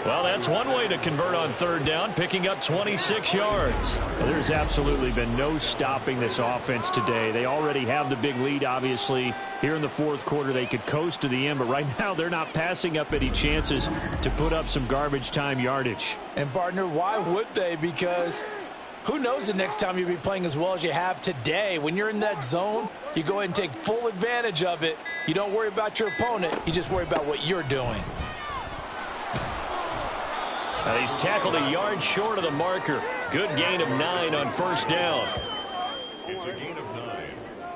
Well, that's one way to convert on 3rd down, picking up 26 yards. Well, there's absolutely been no stopping this offense today. They already have the big lead, obviously. Here in the 4th quarter, they could coast to the end, but right now they're not passing up any chances to put up some garbage time yardage. And, partner, why would they? Because who knows the next time you'll be playing as well as you have today. When you're in that zone, you go ahead and take full advantage of it. You don't worry about your opponent. You just worry about what you're doing. He's tackled a yard short of the marker. Good gain of 9 on 1st down. It's a gain of 9.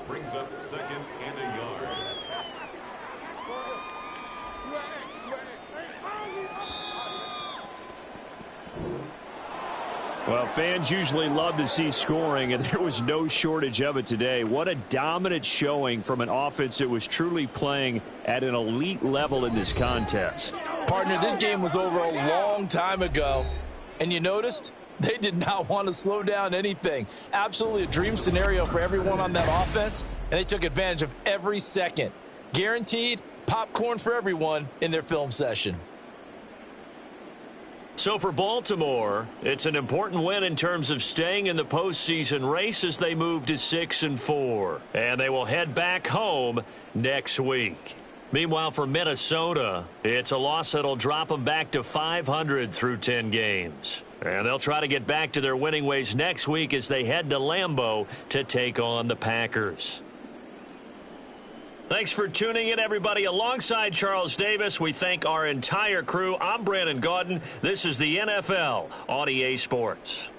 Brings up 2nd and a yard. Well, fans usually love to see scoring, and there was no shortage of it today. What a dominant showing from an offense that was truly playing at an elite level in this contest. Partner, this game was over a long time ago, and you noticed they did not want to slow down anything. Absolutely a dream scenario for everyone on that offense, and they took advantage of every second. Guaranteed popcorn for everyone in their film session. So for Baltimore, it's an important win in terms of staying in the postseason race as they move to 6-4. And they will head back home next week. Meanwhile, for Minnesota, it's a loss that'll drop them back to 500 through 10 games. And they'll try to get back to their winning ways next week as they head to Lambeau to take on the Packers. Thanks for tuning in, everybody. Alongside Charles Davis, we thank our entire crew. I'm Brandon Gaudin. This is the NFL on EA Sports.